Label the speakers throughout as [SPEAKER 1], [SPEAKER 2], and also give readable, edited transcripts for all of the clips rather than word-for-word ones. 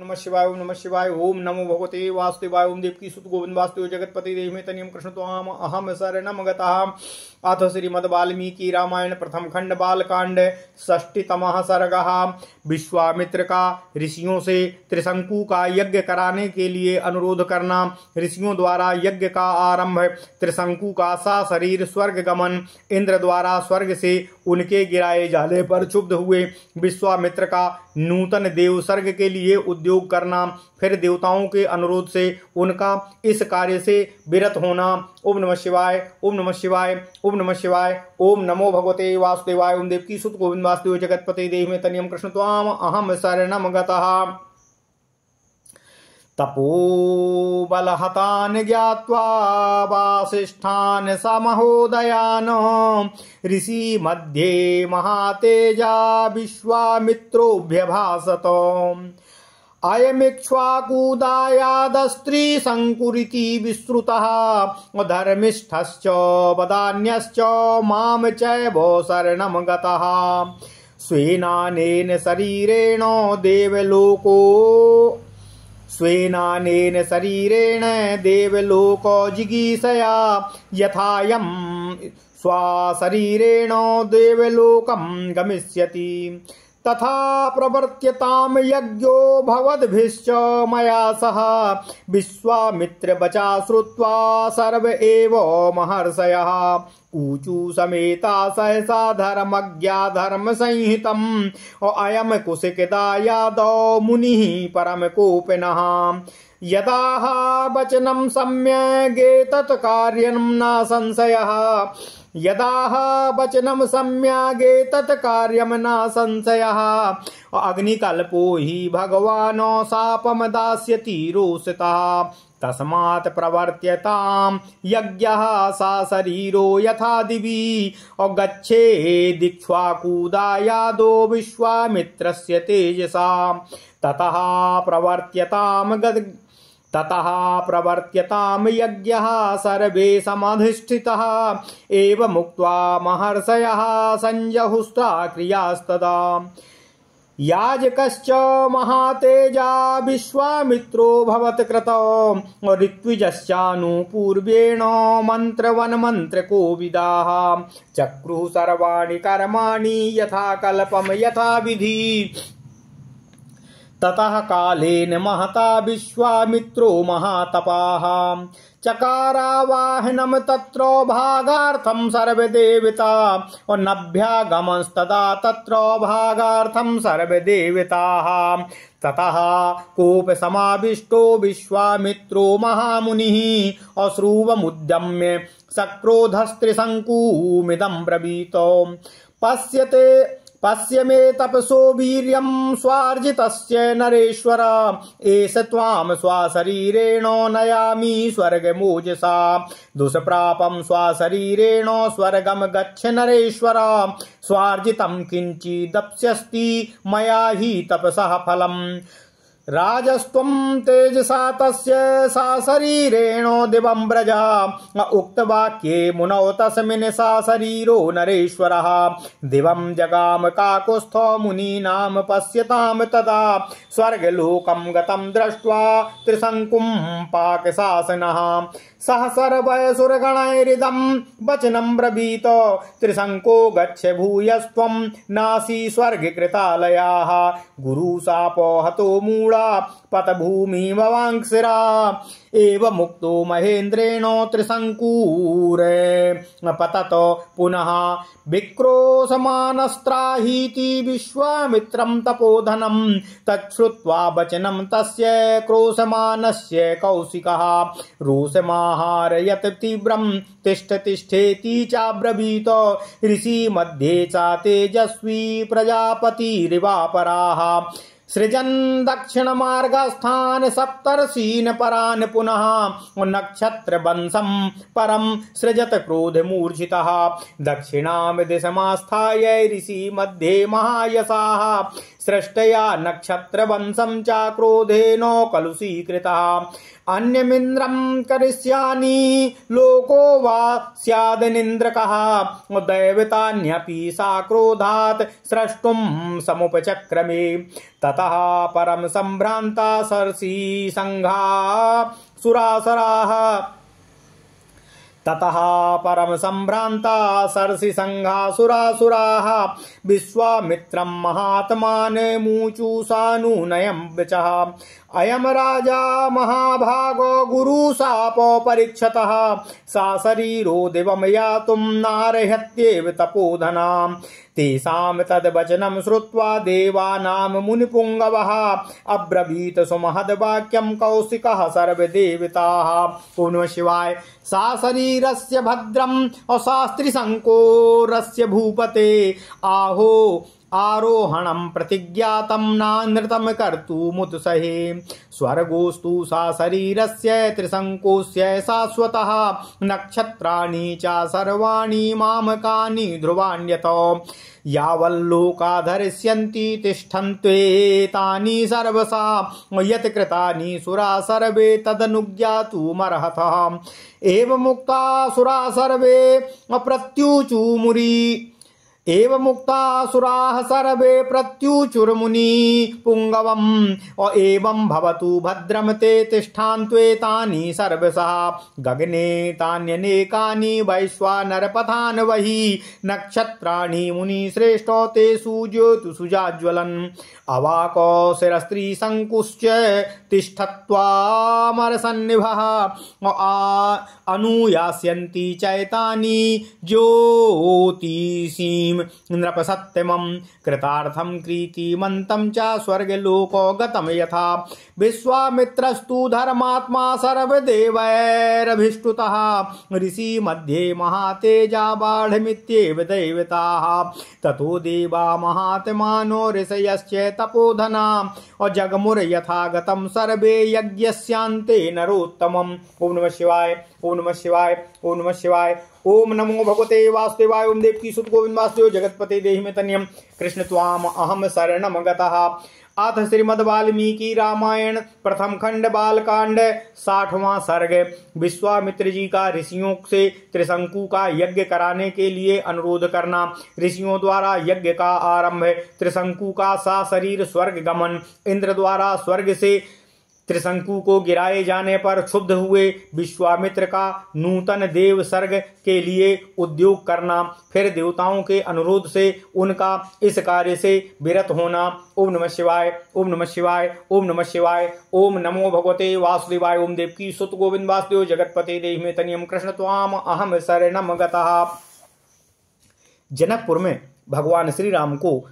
[SPEAKER 1] नमः शिवाय। ओम नमः शिवाय। ओम नमो भगवते वासुदेवाय। ओम देवकी सुत गोविंद वासुदेव जगतपति देव में तनियम कृष्ण त्वाम अहम शरणम गतः। अथ श्रीमद् वाल्मीकि रामायण प्रथम खंड बालकांड षष्ठीतमः सर्गः। विश्वामित्र का ऋषियों से त्रिशंकु का यज्ञ कराने के लिए अनुरोध करना। ऋषियों द्वारा यज्ञ का आरंभ। त्रिशंकु का सा शरीर स्वर्ग गमन। इंद्र द्वारा स्वर्ग से उनके गिराए जाने पर क्षुब्ध हुए विश्वामित्र का नूतन देव सर्ग के लिए उद्योग करना। फिर देवताओं के अनुरोध से उनका इस कार्य से विरत होना। ओम नमः शिवाय। ओम नमः शिवाय। ओम नमः शिवाय। ओम नमो भगवते वासुदेवाय। ओम देवकी सुत गोविंद वासुदेव जगतपति देव में तनियम कृष्ण त्वाम अहम शरणम गतः। तपोबलहतान् ज्ञात्वा वासिष्ठान् समहोदयान् ऋषि मध्ये महातेजा विश्वामित्रोऽभ्यभाषत। अयमिक्ष्वाकुदायादस्त्रिशङ्कुरिति विश्रुतः धर्मिष्ठश्च वदान्यश्च मां चैव शरणं गतः। स्वेनानेन शरीरेण देवलोको जिगीषया यथायं स्वशरीरेण देवलोकं गमिष्यति तथा प्रवर्त्यताम यज्ञो भवद्भिश्च मया सह। विश्वामित्रवचा श्रुत्वा सर्व एव महर्षयः ऊचु समेता सहसा धर्मज्ञा धर्म संहितम् अयम कुशिकदा यादव मुनिः परम कोपिनः। यदाह वचनं सम्यगेतत् कार्यं न संशयः। यदाह वचनं सम्यगेतत् कार्यं न संशयः। अग्निकल्पो हि भगवान् शापं दास्यति रोषितः। तस्मात् प्रवर्त्यतां यज्ञः सा शरीरो यथा दिवि गच्छेदिक्ष्वाकुदायादो विश्वामित्रस्य तेजसा। ततः प्रवर्त्यतां यज्ञः सर्वे समाधिष्ठितः एवमुक्त्वा महर्षयः सञ्जहुस्ता क्रियास्तदा। याजकश्च महातेजा विश्वामित्रो भवत्कृतो ऋत्विजश्चानुपूर्वेण मन्त्रवन्मन्त्रकोविदाः चक्रुः सर्वाणि कर्माणि यथा कल्पं यथा विधि। ततः कालेन महता विश्वामित्रो महातपाः चकारावाहनं तत्र भागार्थं सर्वदेवता नभ्यागमंस्तदा तत्र भागार्थं सर्वदेवताः। ततः कोपसमाविष्टो विश्वामित्रो महामुनिः अश्रुवमुद्यम्य सक्रोधस्त्रिशङ्कुमिदं ब्रवीत। पश्य मे तपसो वीर्यं स्वार्जितस्य नरेश्वर एष त्वां स्वशरीरेण नयामि स्वर्गमोजसा। दुष्प्रापं स्वशरीरेण स्वर्गं गच्छ नरेश्वर स्वार्जितं किञ्चिदप्स्यस्ति मया हि तपसः फलम्। राजस्त्वं तेजसा तस्य सा शरीरेण दिवं व्रजा। उक्तवाक्ये मुनौ तस्मिन् सा शरीरो नरेश्वरः दिवं जगाम काकुत्स्थो मुनीनां पश्यतां तदा। स्वर्गलोकं गतं दृष्ट्वा त्रिशङ्कुं पाकशासनः सह सर्वसुरगणैरिदं वचनं ब्रवीत। त्रिशङ्को गच्छ भूयस्त्वं नासि स्वर्गकृतालयाः गुरुशापो हतो मूढा पतभूमिमवाङ्क्षिरा। एवमुक्तो महेन्द्रेण त्रिशङ्कुर्पतत पुनः विक्रोशमानस्त्राहीति विश्वामित्रं तपोधनं। तच्छ्रुत्वा वचनं तस्य क्रोशमानस्य कौशिकः रोषमाहारयत् तीव्रं तिष्ठ तिष्ठेति चाब्रवीत। ऋषि मध्ये च तेजस्वी प्रजापतिरिवापराः सृजन् दक्षिणमार्गस्थान् सप्तर्षीन् परान् पुनः नक्षत्रवंशं परं सृजत क्रोधमूर्छितः। दक्षिणां दिशमास्थाय ऋषि मध्ये महायशाः सृष्टया नक्षत्रवंशं च क्रोधेन कलुषीकृतः अन्यमिन्द्रं करिष्यामि लोको वा स्यादनिन्द्रकः दैवतान्यपि सा क्रोधात् स्रष्टुं समुपचक्रमे ततः परम संभ्रांता सर्षि संघा सुरासराः ततः परम संभ्रांता सर्षि संघासुरासुराः विश्वामित्रं महात्मानमूचु सानुनयं वचः अयम राजा महाभागो गुरुशापो परीक्षतः सा शरीरो दिवं यातुं नार्हत्येव तपोधनाम् तेषां तद्वचनं श्रुत्वा देवानां मुनिपुङ्गवः अब्रवीत सुमहद्वाक्यं कौशिकः सर्वदेवताः। ओम नमः शिवाय। सा शरीरस्य भद्रम् अशास्त्रिशङ्कोरस्य भूपते आहो आरोहणं प्रतिज्ञातं नानृतं कर्तुमुत्सहे स्वर्गोस्तु सा शरीरस्य त्रिशङ्कोस्य शाश्वतः नक्षत्राणि च सर्वाणि मामकानि ध्रुवाण्यतो यावल्लोका धरिष्यन्ति तिष्ठन्त्वेतानि सर्वसा यत्कृतानि सुरा सर्वे तदनुज्ञातुमर्हतः एवमुक्ता सुरा सर्वे प्रत्युचुमुरी एव मुक्तासुराः सर्वे प्रत्युचुर्मुनि पुंगवम् एवं भवतु भद्रं ते तिष्ठान्त्वेतानि सर्वशः गगने तान्यनेकानि वैश्वानरपथान् वहि नक्षत्राणि मुनिश्रेष्ठो तेषु ज्योतिषुजाज्वलन् अवाको शिरस्त्री शङ्कुश्च तिष्ठत्वामरसन्निभः अनुयास्यन्ति चैतानि ज्योतिषीं नृपसत्यमं कृतार्थं कृतिमन्तं च स्वर्गलोको गतं यथा विश्वामित्रस्तु धर्मात्मा सर्वदेवैरभिष्टुतः ऋषि मध्ये महातेजा बाढमित्येव दैवताः ततो देवा महात्मानो ऋषयश्च तपोधना और जगमुर यथागतं सर्वे यज्ञस्यान्ते नरोत्तमम्। ओम नमः शिवाय। ओम नमः शिवाय। ओम नमः शिवाय। ओम नमो भगवते वासुदेवाय। ओम देवकी सुत गोविंद वासुदेव जगतपते देहि मे तन्यम कृष्ण त्वाम अहम शरणम गतः। अथ श्रीमद् वाल्मीकि रामायण प्रथम खंड बालकांड 60वां सर्ग। विश्वामित्र जी का ऋषियों से त्रिशंकु का यज्ञ कराने के लिए अनुरोध करना। ऋषियों द्वारा यज्ञ का आरंभ। त्रिशंकु का सा शरीर स्वर्ग गमन। इंद्र द्वारा स्वर्ग से त्रिशंकु को गिराए जाने पर क्षुब्ध हुए विश्वामित्र का नूतन देव सर्ग के लिए उद्योग करना। फिर देवताओं के अनुरोध से उनका इस कार्य से विरत होना। ओम नमः शिवाय। ओम नमः शिवाय। ओम नमः शिवाय। ओम नमो भगवते वासुदेवाय। ओम देवकी सुत गोविंद वासुदेव जगतपते देहि मे तन्यम कृष्ण त्वाम अहम शरणम गतः। जनकपुर में भगवान श्री राम को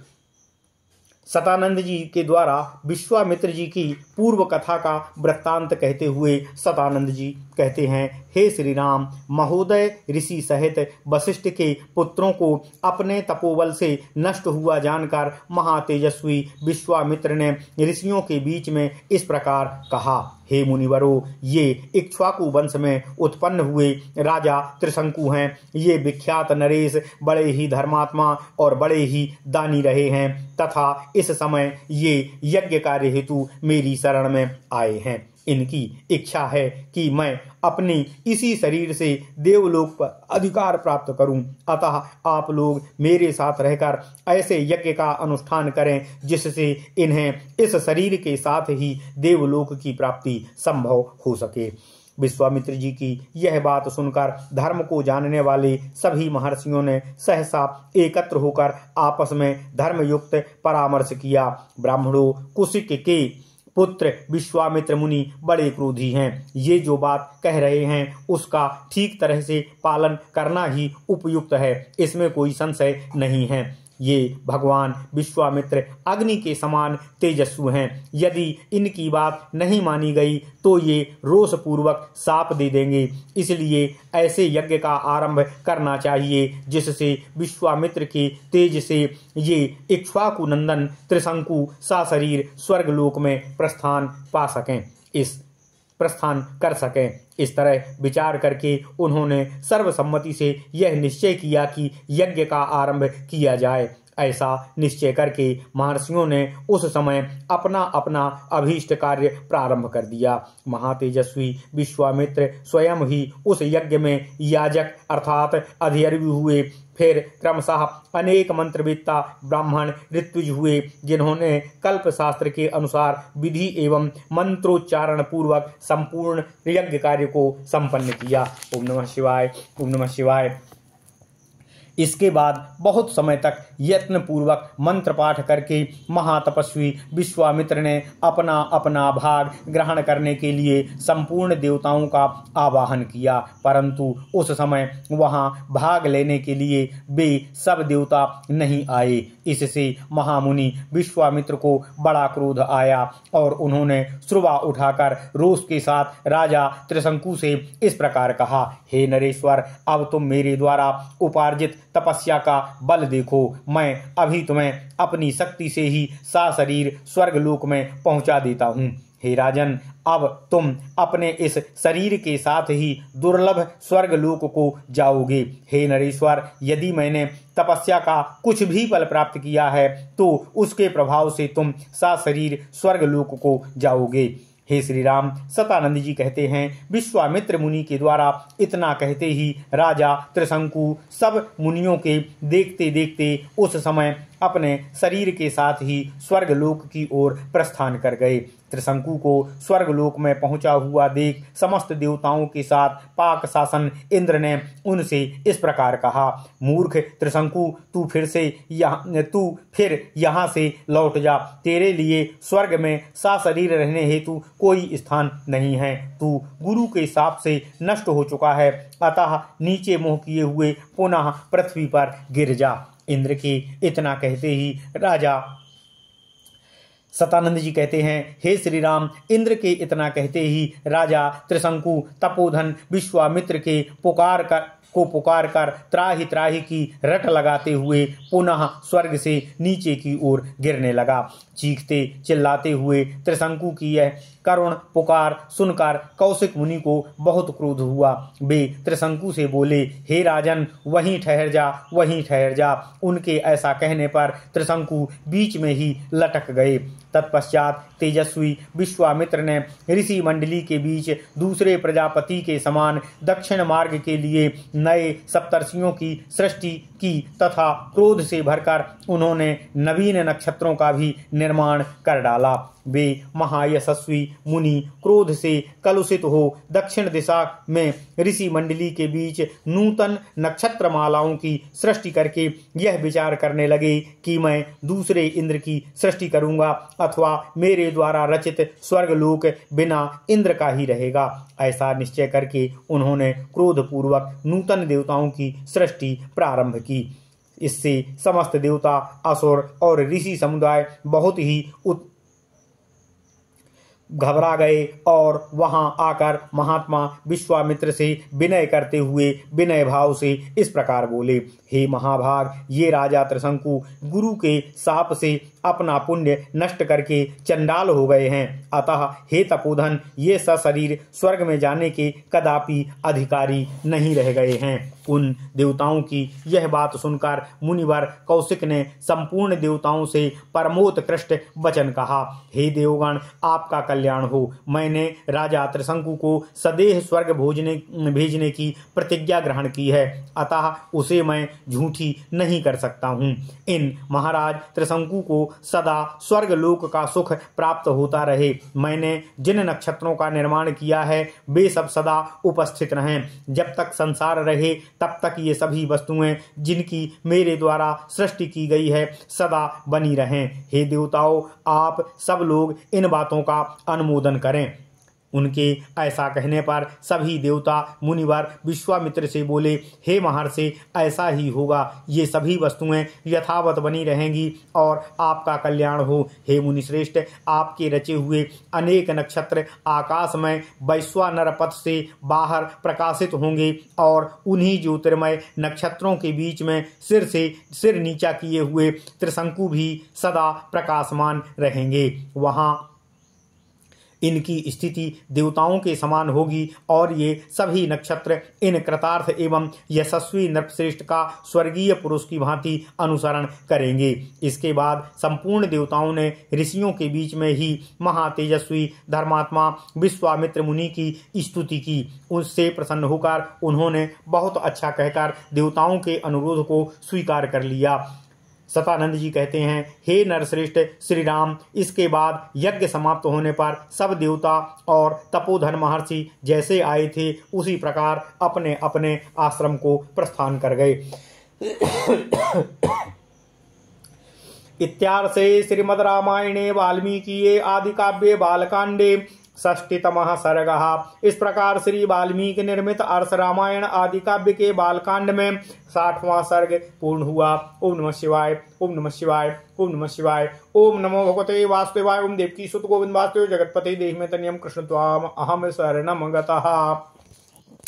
[SPEAKER 1] सतानंद जी के द्वारा विश्वामित्र जी की पूर्व कथा का वृत्तांत कहते हुए सतानंद जी कहते हैं, हे श्री राम, महोदय ऋषि सहित वशिष्ठ के पुत्रों को अपने तपोबल से नष्ट हुआ जानकर महातेजस्वी विश्वामित्र ने ऋषियों के बीच में इस प्रकार कहा, हे मुनिवरों, ये इक्ष्वाकु वंश में उत्पन्न हुए राजा त्रिशंकु हैं। ये विख्यात नरेश बड़े ही धर्मात्मा और बड़े ही दानी रहे हैं तथा इस समय ये यज्ञ कार्य हेतु मेरी शरण में आए हैं। इनकी इच्छा है कि मैं अपनी इसी शरीर से देवलोक पर अधिकार प्राप्त करूं। अतः आप लोग मेरे साथ रहकर ऐसे यज्ञ का अनुष्ठान करें जिससे इन्हें इस शरीर के साथ ही देवलोक की प्राप्ति संभव हो सके। विश्वामित्र जी की यह बात सुनकर धर्म को जानने वाले सभी महर्षियों ने सहसा एकत्र होकर आपस में धर्मयुक्त परामर्श किया। ब्राह्मणों, कुशिक के पुत्र विश्वामित्र मुनि बड़े क्रोधी हैं। ये जो बात कह रहे हैं उसका ठीक तरह से पालन करना ही उपयुक्त है, इसमें कोई संशय नहीं है। ये भगवान विश्वामित्र अग्नि के समान तेजस्वी हैं। यदि इनकी बात नहीं मानी गई तो ये रोष पूर्वक शाप दे देंगे। इसलिए ऐसे यज्ञ का आरंभ करना चाहिए जिससे विश्वामित्र के तेज से ये इक्ष्वाकु नंदन त्रिशंकु सशरीर स्वर्गलोक में प्रस्थान कर सकें। इस तरह विचार करके उन्होंने सर्वसम्मति से यह निश्चय किया कि यज्ञ का आरंभ किया जाए। ऐसा निश्चय करके महर्षियों ने उस समय अपना अपना अभीष्ट कार्य प्रारंभ कर दिया। महातेजस्वी विश्वामित्र स्वयं ही उस यज्ञ में याजक अर्थात अधिकारी हुए। फिर क्रमशः अनेक मंत्रवेत्ता ब्राह्मण ऋत्विज हुए, जिन्होंने कल्प शास्त्र के अनुसार विधि एवं मंत्रोच्चारण पूर्वक संपूर्ण यज्ञ कार्य को संपन्न किया। ओम नमः शिवाय, ओम नमः शिवाय। इसके बाद बहुत समय तक यत्न पूर्वक मंत्र पाठ करके महातपस्वी विश्वामित्र ने अपना अपना भाग ग्रहण करने के लिए संपूर्ण देवताओं का आवाहन किया, परंतु उस समय वहां भाग लेने के लिए वे सब देवता नहीं आए। इससे महामुनि विश्वामित्र को बड़ा क्रोध आया और उन्होंने श्रुवा उठाकर रोष के साथ राजा त्रिशंकु से इस प्रकार कहा, हे नरेश्वर, अब तुम मेरे द्वारा उपार्जित तपस्या का बल देखो। मैं अभी तुम्हें अपनी शक्ति से ही सशरीर स्वर्गलोक में पहुंचा देता हूँ। हे राजन, अब तुम अपने इस शरीर के साथ ही दुर्लभ स्वर्गलोक को जाओगे। हे नरेश्वर, यदि मैंने तपस्या का कुछ भी बल प्राप्त किया है तो उसके प्रभाव से तुम सशरीर स्वर्गलोक को जाओगे। हे श्री राम, सतानंद जी कहते हैं, विश्वामित्र मुनि के द्वारा इतना कहते ही राजा त्रिशंकु सब मुनियों के देखते देखते उस समय अपने शरीर के साथ ही स्वर्गलोक की ओर प्रस्थान कर गए। त्रिशंकु को स्वर्गलोक में पहुंचा हुआ देख समस्त देवताओं के साथ पाक शासन इंद्र ने उनसे इस प्रकार कहा, मूर्ख त्रिशंकु, तू फिर यहाँ से लौट जा। तेरे लिए स्वर्ग में सशरीर रहने हेतु कोई स्थान नहीं है। तू गुरु के शाप से नष्ट हो चुका है, अतः नीचे मुंह किए हुए पुनः पृथ्वी पर गिर जा। इंद्र के इतना कहते ही राजा सतानंद जी कहते हैं, हे श्री राम, इंद्र के इतना कहते ही राजा त्रिशंकु तपोधन विश्वामित्र के पुकार कर त्राहि त्राहि की रट लगाते हुए पुनः स्वर्ग से नीचे की ओर गिरने लगा। चीखते चिल्लाते हुए त्रिशंकु की यह करुण पुकार सुनकर कौशिक मुनि को बहुत क्रोध हुआ। वे त्रिशंकु से बोले, हे राजन, वहीं ठहर जा। उनके ऐसा कहने पर त्रिशंकु बीच में ही लटक गए। तत्पश्चात तेजस्वी विश्वामित्र ने ऋषि मंडली के बीच दूसरे प्रजापति के समान दक्षिण मार्ग के लिए नए सप्तर्षियों की सृष्टि की तथा क्रोध से भरकर उन्होंने नवीन नक्षत्रों का भी निर्माण कर डाला। वे महायशस्वी मुनि क्रोध से कलुषित हो दक्षिण दिशा में ऋषि मंडली के बीच नूतन नक्षत्र मालाओं की सृष्टि करके यह विचार करने लगे कि मैं दूसरे इंद्र की सृष्टि करूंगा अथवा मेरे द्वारा रचित स्वर्गलोक बिना इंद्र का ही रहेगा। ऐसा निश्चय करके उन्होंने क्रोधपूर्वक नूतन देवताओं की सृष्टि प्रारंभ की। इससे समस्त देवता, असुर और ऋषि समुदाय बहुत ही घबरा गए और वहां आकर महात्मा विश्वामित्र से विनय करते हुए विनय भाव से इस प्रकार बोले, हे महाभाग, ये राजा त्रिशंकु गुरु के शाप से अपना पुण्य नष्ट करके चंडाल हो गए हैं, अतः हे तपोधन, ये सशरीर स्वर्ग में जाने के कदापि अधिकारी नहीं रह गए हैं। उन देवताओं की यह बात सुनकर मुनिवर कौशिक ने संपूर्ण देवताओं से परमोत्कृष्ट वचन कहा, हे देवगण, आपका कल्याण हो। मैंने राजा त्रिशंकु को सदेह स्वर्ग भेजने की प्रतिज्ञा ग्रहण की है, अतः उसे मैं झूठी नहीं कर सकता हूँ। इन महाराज त्रिशंकु को सदा स्वर्ग लोक का सुख प्राप्त होता रहे। मैंने जिन नक्षत्रों का निर्माण किया है वे सब सदा उपस्थित रहें। जब तक संसार रहे तब तक ये सभी वस्तुएं जिनकी मेरे द्वारा सृष्टि की गई है सदा बनी रहें। हे देवताओं, आप सब लोग इन बातों का अनुमोदन करें। उनके ऐसा कहने पर सभी देवता मुनिवर विश्वामित्र से बोले, हे महर्षि, ऐसा ही होगा। ये सभी वस्तुएं यथावत बनी रहेंगी और आपका कल्याण हो। हे मुनिश्रेष्ठ, आपके रचे हुए अनेक नक्षत्र आकाश में वैश्वानर पथ से बाहर प्रकाशित होंगे और उन्हीं ज्योतिर्मय नक्षत्रों के बीच में सिर से सिर नीचा किए हुए त्रिशंकु भी सदा प्रकाशमान रहेंगे। वहाँ इनकी स्थिति देवताओं के समान होगी और ये सभी नक्षत्र इन कृतार्थ एवं यशस्वी नृपश्रेष्ठ का स्वर्गीय पुरुष की भांति अनुसरण करेंगे। इसके बाद संपूर्ण देवताओं ने ऋषियों के बीच में ही महातेजस्वी धर्मात्मा विश्वामित्र मुनि की स्तुति की। उससे प्रसन्न होकर उन्होंने बहुत अच्छा कहकर देवताओं के अनुरोध को स्वीकार कर लिया। सतानंद जी कहते हैं, हे नरश्रेष्ठ श्री राम, इसके बाद यज्ञ समाप्त होने पर सब देवता और तपोधन महर्षि जैसे आए थे उसी प्रकार अपने अपने आश्रम को प्रस्थान कर गए। इत्यार्षे श्रीमद् रामायणे वाल्मीकिये आदि काव्ये बालकांडे षष्ठीतमः सर्गः। इस प्रकार श्री वाल्मीकि निर्मित अर्ष रामायण आदि काव्य के बालकांड में 60वां सर्ग पूर्ण हुआ। ओम नमः शिवाय, ओम नमः शिवाय, ओम नमः शिवाय। ओम नमो भगवते वासुदेवाय। ओम देवकी सुत गोविंद वासुदेव जगतपते देहिमे तनयम कृष्ण त्वाम अहम शरणम गतः।